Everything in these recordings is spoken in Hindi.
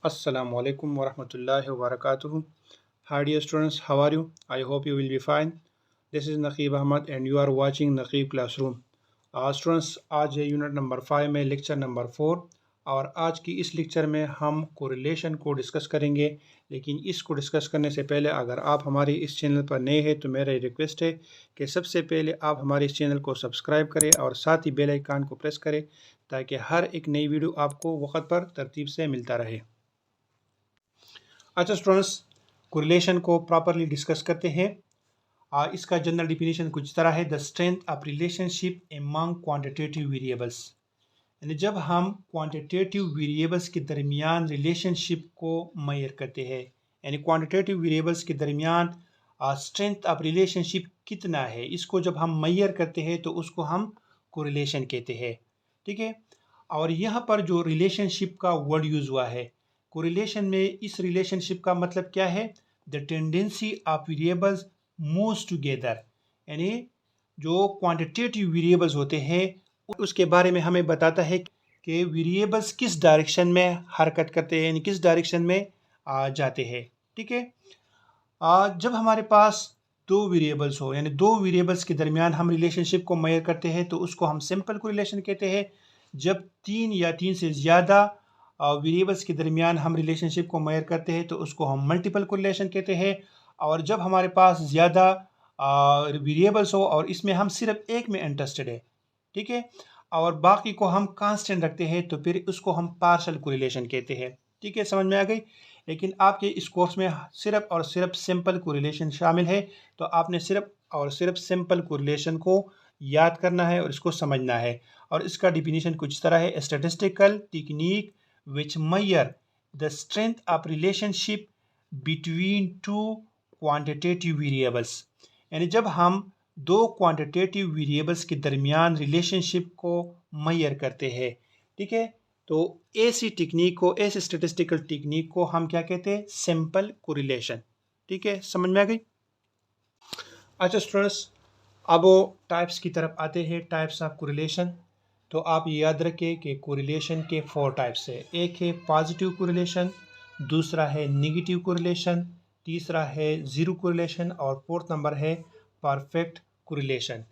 Assalamu alaikum wa rahmatullahi wa barakatuh. Hi dear students, how are you? I hope you will be fine. This is Naqib Ahmad and you are watching Naqib Classroom. Students आज है यूनिट नंबर 5 में लेक्चर नंबर 4 और आज की इस लेक्चर में हम कोरिलेशन को डिस्कस करेंगे। लेकिन इसको डिस्कस करने से पहले अगर आप हमारे इस चैनल पर नए हैं तो मेरा रिक्वेस्ट है कि सबसे पहले आप हमारे इस चैनल को सब्सक्राइब करें और साथ ही बेल आइकन को प्रेस करें ताकि हर एक नई वीडियो आपको वक्त पर तरतीब से मिलता रहे। अच्छा स्टूडेंट्स, कोरिलेशन को प्रॉपरली डिस्कस करते हैं। इसका जनरल डिफिनीशन कुछ तरह है, the strength of relationship among quantitative variables. यानी जब हम क्वांटिटेटिव वेरिएबल्स के दरमियान रिलेशनशिप को मैयर करते हैं, यानी क्वांटिटेटिव वेरिएबल्स के दरमियान स्ट्रेंथ ऑफ रिलेशनशिप कितना है, इसको जब हम मैयर करते हैं तो उसको हम कोरिलेशन कहते हैं। ठीक है, और यहाँ पर जो रिलेशनशिप का वर्ड यूज़ हुआ है कोरिलेशन में, इस रिलेशनशिप का मतलब क्या है, the tendency of variables moves together. यानी जो क्वांटिटेटिव वेरिएबल्स होते हैं उसके बारे में हमें बताता है कि वेरिएबल्स किस डायरेक्शन में हरकत करते हैं, यानी किस डायरेक्शन में जाते हैं। ठीक है, जब हमारे पास दो वेरिएबल्स हो, यानी दो वेरिएबल्स के दरमियान हम रिलेशनशिप को मेजर करते हैं तो उसको हम सिंपल कोरिलेशन कहते हैं। जब तीन या तीन से ज़्यादा वेरिएबल्स के दरमियान हम रिलेशनशिप को मेजर करते हैं तो उसको हम मल्टीपल कोरिलेशन कहते हैं। और जब हमारे पास ज़्यादा वेरिएबल्स हो और इसमें हम सिर्फ एक में इंटरेस्टेड है, ठीक है, और बाकी को हम कांस्टेंट रखते हैं तो फिर उसको हम पार्शियल कोरिलेशन कहते हैं। ठीक है, समझ में आ गई। लेकिन आपके इस कोर्स में सिर्फ और सिर्फ सिंपल कोरिलेशन शामिल है, तो आपने सिर्फ और सिर्फ सिंपल कोरिलेशन को याद करना है और इसको समझना है। और इसका डिफिनीशन कुछ तरह है, statistical technique which measure the strength of relationship between two quantitative variables. यानी जब हम दो क्वांटिटेटिव वेरिएबल्स के दरमियान रिलेशनशिप को मेजर करते हैं, ठीक है, तो ऐसी टेक्निक को, ऐसी स्टैटिस्टिकल टेक्निक को हम क्या कहते हैं, सिंपल कोरिलेशन। ठीक है, समझ में आ गई। अच्छा स्टूडेंट्स, अब टाइप्स की तरफ आते हैं, टाइप्स ऑफ कोरिलेशन। तो आप याद रखें कि कोरिलेशन के 4 टाइप्स है। एक है पॉजिटिव कोरिलेशन, दूसरा है नेगेटिव कोरिलेशन, तीसरा है ज़ीरो कोरिलेशन और फोर्थ नंबर है परफेक्ट कोरिलेशन।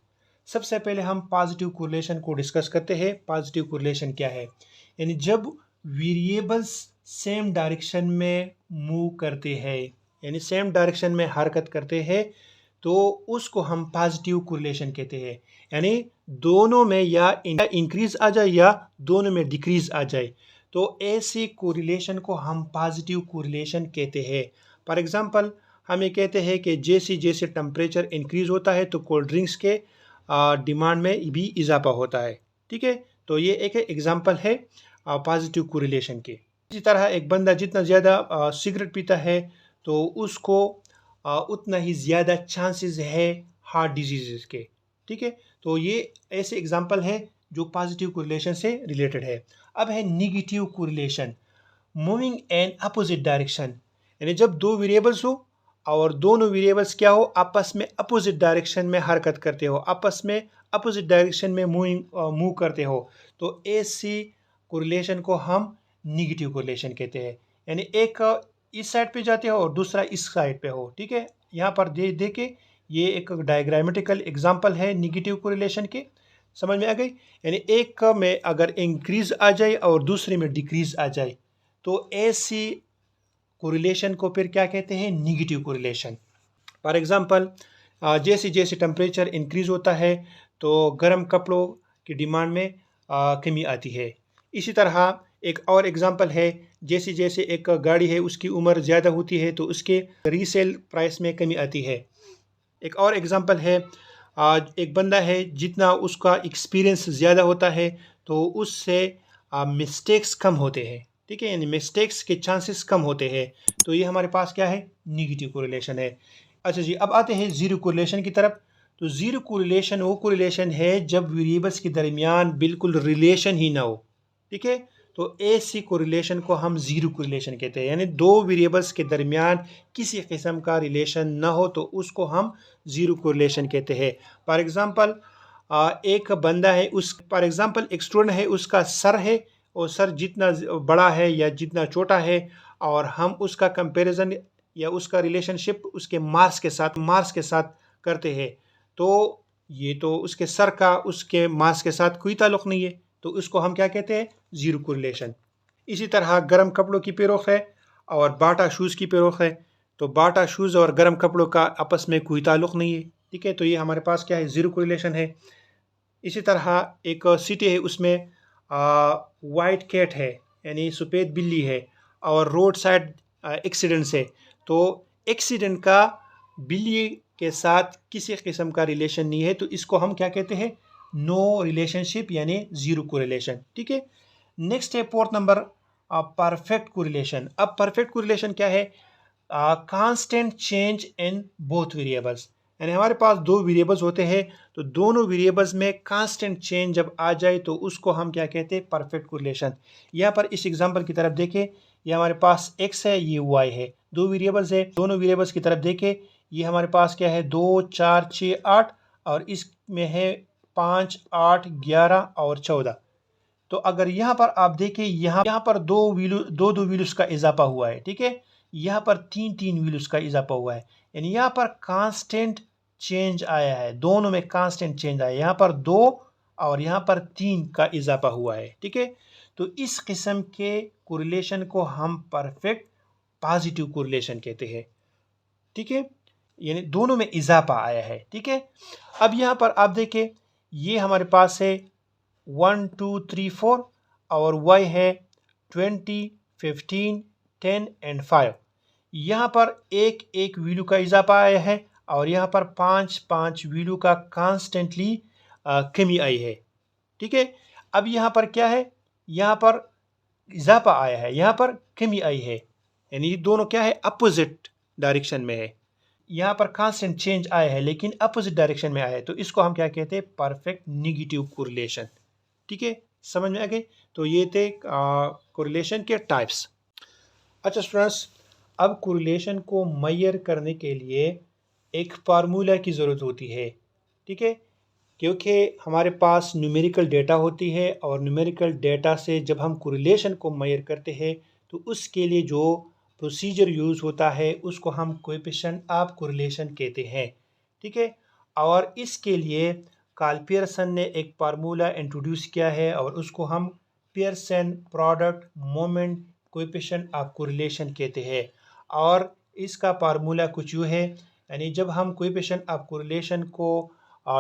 सबसे पहले हम पॉजिटिव कोरिलेशन को डिस्कस करते हैं। पॉजिटिव कोरिलेशन क्या है, यानी जब वेरिएबल्स सेम डायरेक्शन में मूव करते हैं, यानी सेम डायरेक्शन में हरकत करते हैं, तो उसको हम पॉजिटिव कोरिलेशन कहते हैं। यानी दोनों में या इंक्रीज आ जाए या दोनों में डिक्रीज आ जाए, तो ऐसी कोरिलेशन को हम पॉजिटिव कोरिलेशन कहते हैं। फॉर एग्जांपल, हम ये कहते हैं कि जैसे जैसे टेम्परेचर इंक्रीज होता है तो कोल्ड ड्रिंक्स के डिमांड में भी इजाफा होता है। ठीक है, तो ये एक एग्जांपल है पॉजिटिव कोरिलेशन के। इसी तरह एक बंदा जितना ज़्यादा सिगरेट पीता है तो उसको उतना ही ज़्यादा चांसेस है हार्ट डिजीज़ के। ठीक है, तो ये ऐसे एग्जांपल है जो पॉजिटिव कोरिलेशन से रिलेटेड है। अब है negative correlation, moving N opposite direction. यानी जब दो वेरिएबल्स हो और दोनों वेरिएबल्स क्या हो, आपस में अपोजिट डायरेक्शन में हरकत करते हो, आपस में अपोजिट डायरेक्शन में मूव करते हो, तो ऐसी कोरिलेशन को हम नेगेटिव कोरिलेशन कहते हैं। यानी एक इस साइड पे जाते हो और दूसरा इस साइड पे हो। ठीक है, यहाँ पर देखे ये एक डायग्रामेटिकल एग्जांपल है नेगेटिव कोरिलेशन के। समझ में आ गई। यानी एक में अगर इंक्रीज आ जाए और दूसरे में डिक्रीज आ जाए तो ऐसी कोरिलेशन को फिर क्या कहते हैं, नेगेटिव कोरिलेशन। फॉर एग्जांपल, जैसे जैसे टेम्परेचर इंक्रीज होता है तो गर्म कपड़ों की डिमांड में कमी आती है। इसी तरह एक और एग्जांपल है, जैसे जैसे एक गाड़ी है उसकी उम्र ज़्यादा होती है तो उसके रीसेल प्राइस में कमी आती है। एक और एग्जांपल है, एक बंदा है जितना उसका एक्सपीरियंस ज़्यादा होता है तो उससे मिस्टेक्स कम होते हैं। ठीक है, यानी मिस्टेक्स के चांसेस कम होते हैं। तो ये हमारे पास क्या है, नेगेटिव कोरिलेशन है। अच्छा जी, अब आते हैं ज़ीरो कोरिलेशन की तरफ। तो ज़ीरो कोरिलेशन वो कोरिलेशन है जब वेरिएबल्स के दरमियान बिल्कुल रिलेशन ही ना हो। ठीक है, तो ऐसी कोरिलेशन को हम ज़ीरो कोरिलेशन कहते हैं। यानी दो वेरिएबल्स के दरमियान किसी किस्म का रिलेशन ना हो तो उसको हम ज़ीरो कोरिलेशन कहते हैं। फॉर एग्ज़ाम्पल, एक बंदा है, एक स्टूडेंट है, उसका सर है और सर जितना बड़ा है या जितना छोटा है, और हम उसका कंपैरिजन या उसका रिलेशनशिप उसके मार्क्स के साथ करते हैं, तो ये तो उसके सर का उसके मास के साथ कोई ताल्लुक नहीं है, तो उसको हम क्या कहते हैं, जीरो कोरिलेशन। इसी तरह गर्म कपड़ों की पेरोख है और बाटा शूज़ की पेरोख है, तो बाटा शूज़ और गर्म कपड़ों का आपस में कोई ताल्लुक नहीं है, ठीक है, तो ये हमारे पास क्या है, जीरो कोरिलेशन है। इसी तरह एक सिटी है, उसमें वाइट कैट है यानी सफ़ेद बिल्ली है, और रोड साइड एक्सीडेंट्स है, तो एक्सीडेंट का बिल्ली के साथ किसी किस्म का रिलेशन नहीं है, तो इसको हम क्या कहते हैं, नो रिलेशनशिप यानी जीरो कोरिलेशन, ठीक है। नेक्स्ट है फोर्थ नंबर, परफेक्ट कोरिलेशन। अब परफेक्ट कोरिलेशन क्या है, constant change in both variables, यानी हमारे पास दो वेरिएबल्स होते हैं, तो दोनों वेरिएबल्स में कांस्टेंट चेंज जब आ जाए तो उसको हम क्या कहते हैं, परफेक्ट कोरिलेशन। यहाँ पर इस एग्जांपल की तरफ देखें, ये हमारे पास x है, ये y है, दो वेरिएबल्स है, दोनों वेरिएबल्स की तरफ देखें, ये हमारे पास क्या है, 2 4 6 8, और इसमें है 5 8 11 और 14। तो अगर यहाँ पर आप देखें, यहाँ पर दो वैल्यूज का इजाफा हुआ है, ठीक है, यहाँ पर तीन वैल्यूज का इजाफा हुआ है, यानी यहाँ पर कांस्टेंट चेंज आया है, दोनों में कांस्टेंट चेंज आया है, यहाँ पर 2 और यहाँ पर 3 का इजाफा हुआ है, ठीक है। तो इस किस्म के कोरिलेशन को हम परफेक्ट पॉजिटिव कोरिलेशन कहते हैं, ठीक है, यानी दोनों में इजाफा आया है, ठीक है। अब यहाँ पर आप देखें, ये हमारे पास है 1 2 3 4, और y है 20 15 10 एंड 5। यहाँ पर एक एक वैल्यू का इजाफा आया है, और यहाँ पर 5 वैल्यू का कॉन्स्टेंटली कमी आई है, ठीक है। अब यहाँ पर क्या है, यहाँ पर इजाफा आया है, यहाँ पर कमी आई है, यानी दोनों क्या है, अपोजिट डायरेक्शन में है। यहाँ पर कांस्टेंट चेंज आया है लेकिन अपोजिट डायरेक्शन में आया है, तो इसको हम क्या कहते हैं, परफेक्ट नेगेटिव कोरिलेशन, ठीक है, समझ में आ गए। तो ये थे कोरिलेशन के टाइप्स। अच्छा स्टूडेंट्स, अब कोरिलेशन को मेजर करने के लिए एक फार्मूला की ज़रूरत होती है, ठीक है, क्योंकि हमारे पास न्यूमेरिकल डेटा होती है, और न्यूमेरिकल डेटा से जब हम कोरिलेशन को मेजर करते हैं तो उसके लिए जो प्रोसीजर यूज़ होता है उसको हम कोएफिशिएंट ऑफ कोरिलेशन कहते हैं, ठीक है। और इसके लिए कार्ल पियर्सन ने एक फार्मूला इंट्रोड्यूस किया है, और उसको हम Pearson product moment coefficient of correlation कहते हैं। और इसका फार्मूला कुछ यूँ है, यानी जब हम कोएफिशिएंट ऑफ कोरिलेशन को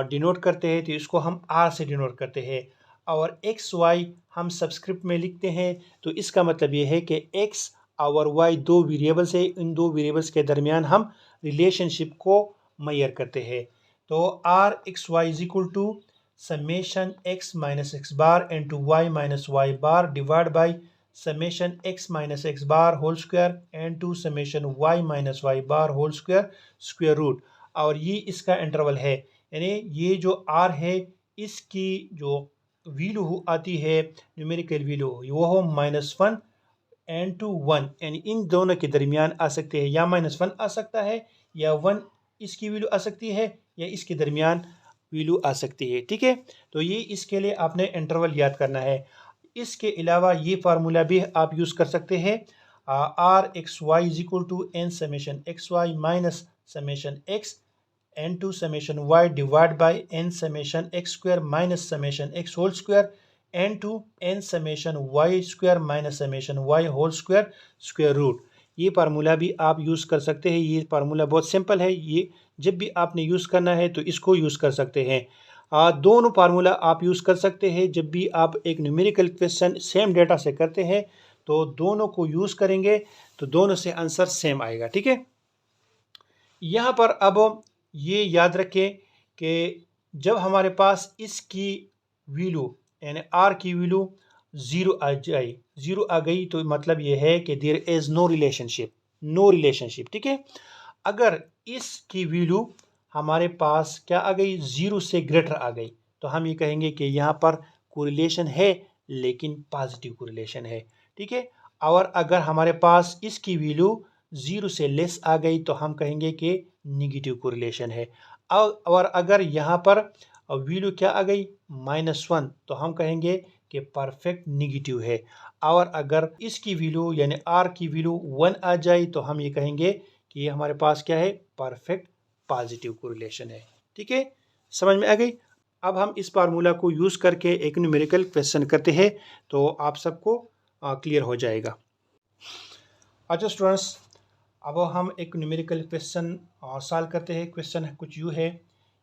डिनोट करते हैं तो इसको हम आर से डिनोट करते हैं, और एक्स वाई हम सबस्क्रिप्ट में लिखते हैं, तो इसका मतलब ये है कि एक्स और वाई दो वेरिएबल्स है, इन दो वेरिएबल्स के दरमियान हम रिलेशनशिप को मेजर करते हैं। तो r x y is equal to summation x minus x bar into y minus y bar divide by summation x minus x bar whole square into summation y minus y bar whole square square root, और ये इसका इंटरवल है, यानी ये जो आर है इसकी जो वैल्यू आती है न्यूमेरिकल वैल्यू, वो हो -1 एंड टू 1, यानी इन दोनों के दरमियान आ सकते हैं, या -1 आ सकता है, या 1 इसकी वैल्यू आ सकती है, या इसके दरमियान वैल्यू आ सकती है, ठीक है। तो ये इसके लिए आपने इंटरवल याद करना है। इसके अलावा ये फार्मूला भी आप यूज़ कर सकते हैं, r x y is equal to n summation x y minus summation x n to summation y divide by n summation x square minus summation x whole square n to n summation y square minus summation y whole square square root. ये फार्मूला भी आप यूज़ कर सकते हैं, ये फार्मूला बहुत सिंपल है, ये जब भी आपने यूज़ करना है तो इसको यूज़ कर सकते हैं। दोनों फार्मूला आप यूज़ कर सकते हैं जब भी आप एक न्यूमेरिकल क्वेश्चन सेम डेटा से करते हैं, तो दोनों को यूज़ करेंगे तो दोनों से आंसर सेम आएगा, ठीक है। यहाँ पर अब ये याद रखें कि जब हमारे पास इसकी वैल्यू यानी आर की वैल्यू ज़ीरो आ जाए, ज़ीरो आ गई, तो मतलब ये है कि देयर इज़ नो रिलेशनशिप, ठीक है। अगर इसकी वैल्यू हमारे पास क्या आ गई, ज़ीरो से ग्रेटर आ गई, तो हम ये कहेंगे कि यहाँ पर कोरिलेशन है लेकिन पॉजिटिव कोरिलेशन है, ठीक है। और अगर हमारे पास इसकी वैल्यू ज़ीरो से लेस आ गई तो हम कहेंगे कि निगेटिव कोरिलेशन है। और अगर यहाँ पर वैल्यू क्या आ गई, -1, तो हम कहेंगे कि परफेक्ट निगेटिव है, और अगर इसकी वैल्यू यानी आर की वैल्यू 1 आ जाए तो हम ये कहेंगे कि ये हमारे पास क्या है, परफेक्ट पॉजिटिव कोरिलेशन है। ठीक है, समझ में आ गई। अब हम इस फार्मूला को यूज़ करके एक न्यूमेरिकल क्वेश्चन करते हैं तो आप सबको क्लियर हो जाएगा। अच्छा स्टूडेंट्स, अब हम एक न्यूमेरिकल क्वेश्चन सॉल्व करते हैं। क्वेश्चन कुछ यूँ है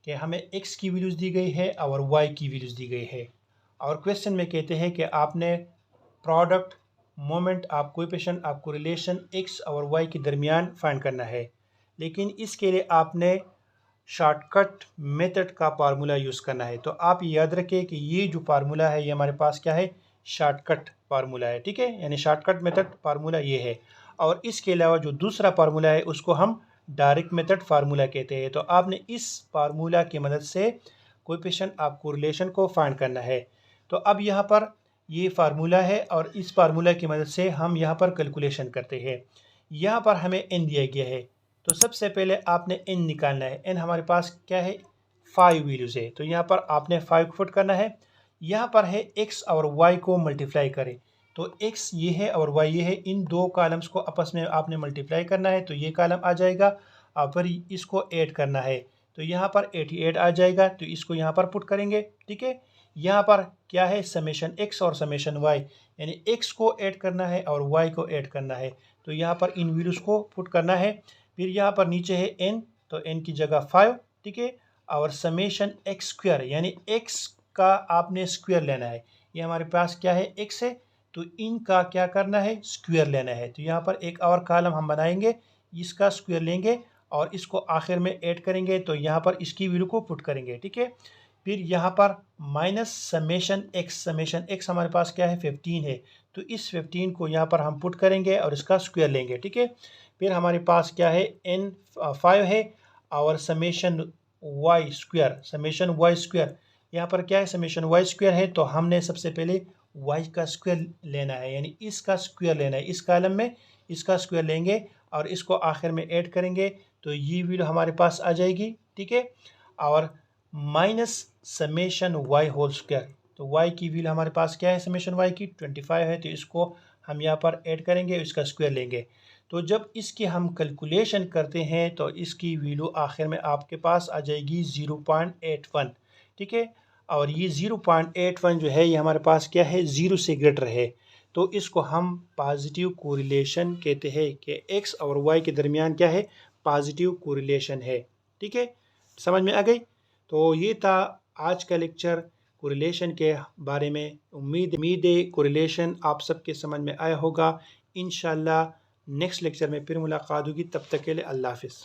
कि हमें x की वैल्यूज़ दी गई है और y की वैल्यूज़ दी गई है, और क्वेश्चन में कहते हैं कि आपने product, moment of coefficient of correlation x और y के दरमियान फाइंड करना है। लेकिन इसके लिए आपने शॉर्टकट मेथड का फार्मूला यूज़ करना है। तो आप याद रखें कि ये जो फार्मूला है ये हमारे पास क्या है, शॉर्टकट फार्मूला है। ठीक है, यानी शॉर्टकट मेथड फार्मूला ये है, और इसके अलावा जो दूसरा फार्मूला है उसको हम डायरेक्ट मेथड फार्मूला कहते हैं। तो आपने इस फार्मूला की मदद से कोएफिशिएंट ऑफ कोरिलेशन को फाइंड करना है। तो अब यहाँ पर ये फार्मूला है और इस फार्मूला की मदद से हम यहाँ पर कैलकुलेशन करते हैं। यहाँ पर हमें n दिया गया है, तो सबसे पहले आपने n निकालना है। n हमारे पास क्या है, 5 वैल्यूज़ है, तो यहाँ पर आपने 5 को पुट करना है। यहाँ पर है x और y को मल्टीप्लाई करें, तो x ये है और y ये है, इन दो कॉलम्स को आपस में आपने मल्टीप्लाई करना है, तो ये कॉलम आ जाएगा और फिर इसको ऐड करना है, तो यहाँ पर 88 आ जाएगा, तो इसको यहाँ पर पुट करेंगे। ठीक है, यहाँ पर क्या है, समेशन x और समेशन y, यानी x को ऐड करना है और y को ऐड करना है, तो यहाँ पर इन वैल्यूज़ को पुट करना है। फिर यहाँ पर नीचे है n, तो n की जगह 5। ठीक है, और समेशन x स्क्वायर, यानी x का आपने स्क्वायर लेना है। ये हमारे पास क्या है, x है, तो इनका क्या करना है, स्क्वायर लेना है। तो यहाँ पर एक और कॉलम हम बनाएंगे, इसका स्क्वायर लेंगे और इसको आखिर में ऐड करेंगे, तो यहाँ पर इसकी वैल्यू को पुट करेंगे। ठीक है, फिर यहाँ पर माइनस समेशन x हमारे पास क्या है, 15 है, तो इस 15 को यहाँ पर हम पुट करेंगे और इसका स्क्वायर लेंगे। ठीक है, फिर हमारे पास क्या है, n 5 है और समेशन y स्क्वायर, यहाँ पर क्या है, समेशन y स्क्वायर है, तो हमने सबसे पहले y का स्क्वायर लेना है, यानी इसका स्क्वायर लेना है। इस कॉलम में इसका स्क्वायर लेंगे और इसको आखिर में ऐड करेंगे, तो ये वैल्यू हमारे पास आ जाएगी। ठीक है, और minus summation y whole square, तो y की वैल्यू हमारे पास क्या है, समेशन y की 25 है, तो इसको हम यहाँ पर ऐड करेंगे, इसका स्क्वायर लेंगे। तो जब इसकी हम कैलकुलेशन करते हैं तो इसकी वैल्यू आखिर में आपके पास आ जाएगी 0.81। ठीक है, और ये 0.81 जो है ये हमारे पास क्या है, 0 से ग्रेटर है, तो इसको हम पॉजिटिव कोरिलेशन कहते हैं कि x और y के दरमियान क्या है, पॉजिटिव कोरिलेशन है। ठीक है, समझ में आ गई। तो ये था आज का लेक्चर कोरिलेशन के बारे में। उम्मीद है कोरिलेशन आप सबके समझ में आया होगा। इंशाल्लाह नेक्स्ट लेक्चर में फिर मुलाकात होगी, तब तक के लिए अल्लाह हाफिज़।